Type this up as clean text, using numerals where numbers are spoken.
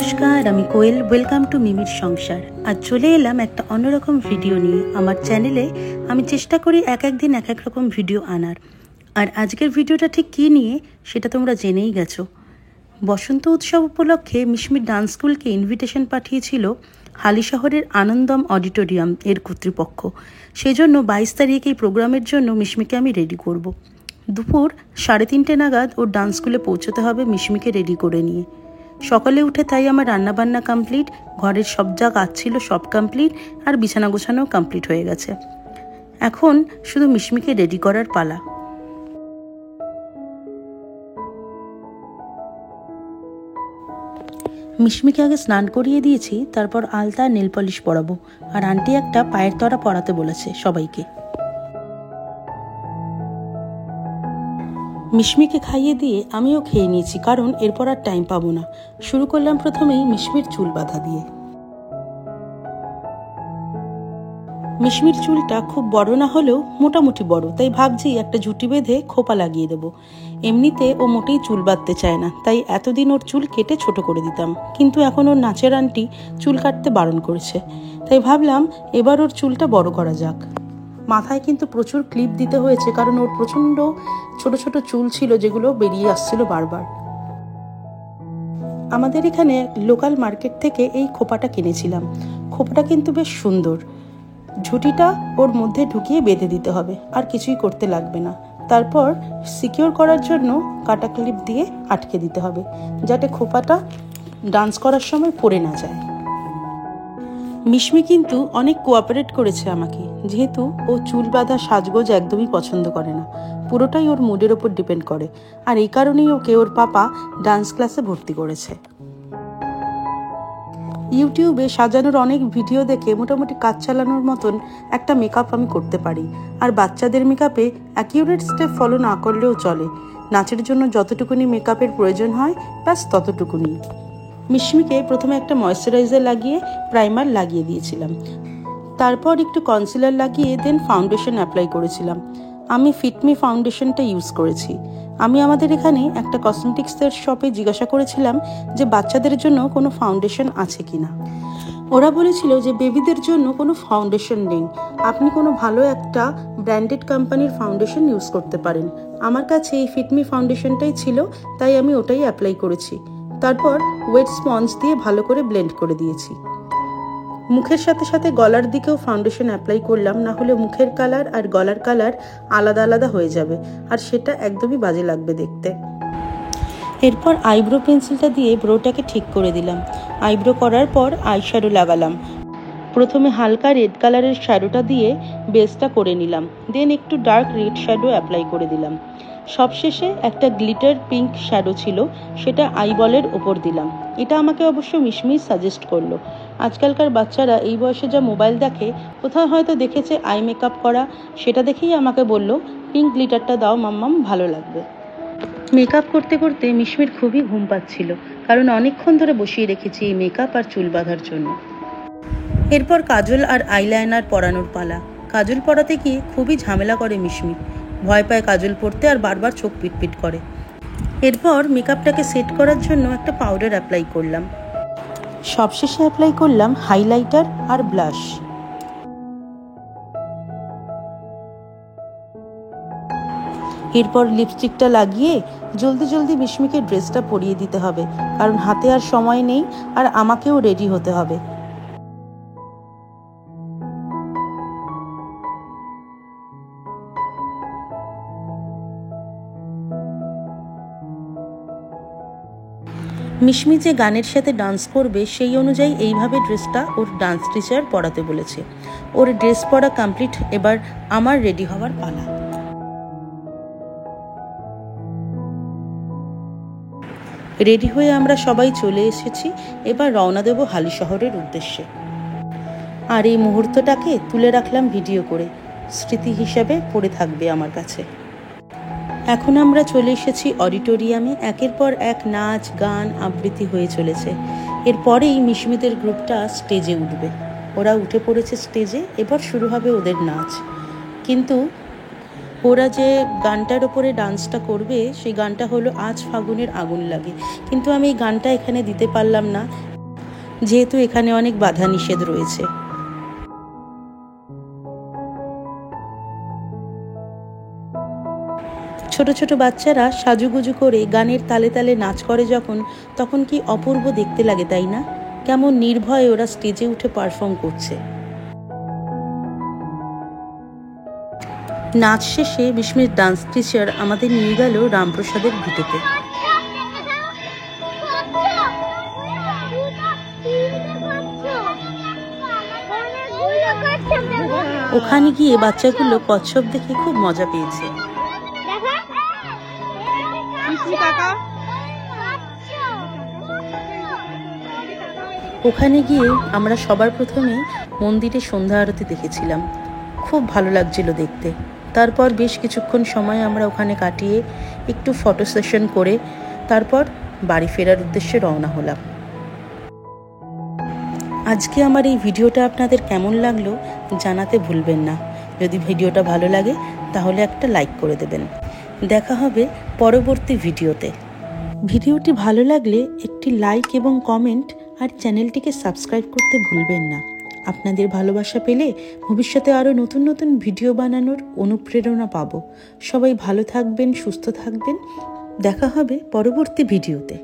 নমস্কার, আমি কোয়েল। Welcome to মিমির সংসার। আজ চলে এলাম একটা অন্যরকম ভিডিও নিয়ে। আমার চ্যানেলে আমি চেষ্টা করি এক একদিন এক এক রকম ভিডিও আনার। আর আজকের ভিডিওটা ঠিক কী নিয়ে সেটা তোমরা জেনেই গেছো। বসন্ত উৎসব উপলক্ষে মিশমির ডান্স স্কুলকে ইনভিটেশন পাঠিয়েছিল হালিশহরের আনন্দম অডিটোরিয়াম এর কর্তৃপক্ষ। সেজন্য 22 তারিখ এই প্রোগ্রামের জন্য মিশমিকে আমি রেডি করব। দুপুর 3:30 নাগাদ ওর ডান্স স্কুলে পৌঁছতে হবে মিশমিকে রেডি করে নিয়ে। সকালে উঠে তাই আমার রান্নাবান্না কমপ্লিট, ঘরের সব যা কাজ ছিল সব কমপ্লিট, আর বিছানা গোছানোও কমপ্লিট হয়ে গেছে। এখন শুধু মিশমিকে রেডি করার পালা। মিশমিকে আগে স্নান করিয়ে দিয়েছি, তারপর আলতা নেল পলিশ পরাবো। আর আন্টি একটা পায়ের তরা পরাতে বলেছে সবাইকে। মিশমিকে খাইয়ে দিয়ে আমিও খেয়ে নিয়েছি, কারণ এরপর আর টাইম পাবো না। শুরু করলাম প্রথমেই মিশমির চুল বাঁধা দিয়ে। মিশমির চুলটা খুব বড় না হলেও মোটামুটি বড়, তাই ভাবছি একটা ঝুঁটি বেঁধে খোপা লাগিয়ে দেবো। এমনিতে ও মোটেই চুল বাঁধতে চায় না, তাই এতদিন ওর চুল কেটে ছোট করে দিতাম, কিন্তু এখন ওর নাচের আন্টি চুল কাটতে বারণ করেছে, তাই ভাবলাম এবার ওর চুলটা বড় করা যাক। মাথায় কিন্তু প্রচুর ক্লিপ দিতে হয়েছে, কারণ ওর প্রচণ্ড ছোট ছোট চুল ছিল যেগুলো বেরিয়ে আসছিল বারবার। আমাদের এখানে লোকাল মার্কেট থেকে এই খোপাটা কিনেছিলাম। খোপাটা কিন্তু বেশ সুন্দর। ঝুঁটিটা ওর মধ্যে ঢুকিয়ে বেঁধে দিতে হবে, আর কিছুই করতে লাগবে না। তারপর সিকিউর করার জন্য কাটা ক্লিপ দিয়ে আটকে দিতে হবে, যাতে খোপাটা ডান্স করার সময় পড়ে না যায়। মিশমি কিন্তু অনেক কোঅপারেট করেছে আমাকে, যেহেতু ও চুল বাঁধা সাজগোজ একদমই পছন্দ করে না, পুরোটাই ওর মুডের ওপর ডিপেন্ড করে। আর এই কারণেই ওকে ওর পাপা ডান্স ক্লাসে ভর্তি করেছে। ইউটিউবে সাজানোর অনেক ভিডিও দেখে মোটামুটি কাজ চালানোর মতন একটা মেকআপ আমি করতে পারি। আর বাচ্চাদের মেকআপে অ্যাকিউরেট স্টেপ ফলো না করলেও চলে। নাচের জন্য যতটুকুনি মেকআপের প্রয়োজন হয় ব্যাস ততটুকুনি। মিশমিকে প্রথমে একটা ময়েশ্চারাইজার লাগিয়ে প্রাইমার লাগিয়ে দিয়েছিলাম, তারপর একটু কনসিলার লাগিয়ে দেন ফাউন্ডেশন অ্যাপ্লাই করেছিলাম। আমি ফিটমি ফাউন্ডেশনটা ইউজ করেছি। আমি আমাদের এখানে একটা কসমেটিক্সের শপে জিজ্ঞাসা করেছিলাম যে বাচ্চাদের জন্য কোনো ফাউন্ডেশন আছে কিনা। ওরা বলেছিল যে বেবিদের জন্য কোনো ফাউন্ডেশন নেই, আপনি কোনো ভালো একটা ব্র্যান্ডেড কোম্পানির ফাউন্ডেশন ইউজ করতে পারেন। আমার কাছে এই ফিটমি ফাউন্ডেশনটাই ছিল, তাই আমি ওটাই অ্যাপ্লাই করেছি। তারপর ওয়েট স্পঞ্জ দিয়ে ভালো করে ব্লেন্ড করে দিয়েছি। মুখের সাথে সাথে গলার দিকেও ফাউন্ডেশন অ্যাপ্লাই করলাম, না হলে মুখের কালার আর গলার কালার আলাদা আলাদা হয়ে যাবে, আর সেটা একদমই বাজে লাগবে দেখতে। এরপর আইব্রো পেন্সিলটা দিয়ে ব্রোটাকে ঠিক করে দিলাম। আইব্রো করার পর আইশ্যাডো লাগালাম। প্রথমে হালকা রেড কালারের শ্যাডোটা দিয়ে বেসটা করে নিলাম, দেন একটু ডার্ক রেড শ্যাডো অ্যাপ্লাই করে দিলাম। সবশেষে একটা গ্লিটার পিঙ্ক শ্যাডো ছিল, সেটা আইবলের ওপর দিলাম। এটা আমাকে অবশ্য মিশমি সাজেস্ট করলো। আজকালকার বাচ্চারা এই বয়সে যা মোবাইল দেখে, কোথাও হয়তো দেখেছে আই মেকআপ করা, সেটা দেখেই আমাকে বলল পিঙ্ক গ্লিটারটা দাও মাম্মাম, ভালো লাগবে। মেকআপ করতে করতে মিশমির খুবই ঘুম পাচ্ছিল, কারণ অনেকক্ষণ ধরে বসিয়ে রেখেছি এই মেকআপ আর চুল বাঁধার জন্য। এরপর কাজল আর আইলাইনার পরানোর পালা। কাজল পরাতে গিয়ে খুবই ঝামেলা করে মিশমি, ভয় পায় কাজল পরতে আর বারবার চোখ পিটপিট করে। এরপর মেকআপটাকে সেট করার জন্য একটা পাউডার অ্যাপ্লাই করলাম। সবশেষে অ্যাপ্লাই করলাম হাইলাইটার আর ব্লাশ। এরপর লিপস্টিকটা লাগিয়ে জলদি জলদি মিশমিকে ড্রেসটা পরিয়ে দিতে হবে, কারণ হাতে আর সময় নেই, আর আমাকেও রেডি হতে হবে। মিশমি যে গানের সাথে ডান্স করবে সেই অনুযায়ী এইভাবে ড্রেসটা ওর ডান্স টিচার পরাতে বলেছে। ওর ড্রেস পরা কমপ্লিট, এবার আমার রেডি হওয়ার পালা। রেডি হয়ে আমরা সবাই চলে এসেছি, এবার রওনা দেব হালিশহরের উদ্দেশ্যে। আর এই মুহূর্তটাকে তুলে রাখলাম ভিডিও করে, স্মৃতি হিসাবে পড়ে থাকবে আমার কাছে। এখন আমরা চলে এসেছি অডিটোরিয়ামে। একের পর এক নাচ গান আবৃত্তি হয়ে চলেছে। এরপরেই মিশমিদের গ্রুপটা স্টেজে উঠবে। ওরা উঠে পড়েছে স্টেজে, এবার শুরু হবে ওদের নাচ। কিন্তু ওরা যে গানটার ওপরে ডান্সটা করবে সেই গানটা হলো আজ ফাগুনের আগুন লাগে, কিন্তু আমি এই গানটা এখানে দিতে পারলাম না। যেহেতু এখানে অনেক বাধা নিষেধ রয়েছে। ছোট ছোট বাচ্চারা সাজুগুজু করে গানের তালে তালে নাচ করে যখন, তখন কি অপূর্ব দেখতে লাগে, তাই না? কেমন নির্ভয়ে ওরা স্টেজে উঠে পারফর্ম করছে। নাচ শেষে বিস্মের ডান্স টিচার আমাদের নিয়ে গেল রামপ্রসাদের ভিটেতে। ওখানে গিয়ে বাচ্চাগুলো কচ্ছপ দেখে খুব মজা পেয়েছে। ওখানে গিয়ে আমরা সবার প্রথমে মন্দিরে সন্ধ্যা আরতি দেখেছিলাম, খুব ভালো লাগছিল দেখতে। তারপর বেশ কিছুক্ষণ সময় আমরা ওখানে কাটিয়ে একটু ফটো সেশন করে তারপর বাড়ি ফেরার উদ্দেশ্যে রওনা হলাম। আজকে আমার এই ভিডিওটা আপনাদের কেমন লাগলো জানাতে ভুলবেন না। যদি ভিডিওটা ভালো লাগে তাহলে একটা লাইক করে দেবেন। দেখা হবে পরবর্তী ভিডিওতে। ভিডিওটি ভালো লাগলে একটি লাইক এবং কমেন্ট আর চ্যানেলটিকে সাবস্ক্রাইব করতে ভুলবেন না। আপনাদের ভালোবাসা পেলে ভবিষ্যতে আরও নতুন নতুন ভিডিও বানানোর অনুপ্রেরণা পাবো। সবাই ভালো থাকবেন, সুস্থ থাকবেন। দেখা হবে পরবর্তী ভিডিওতে।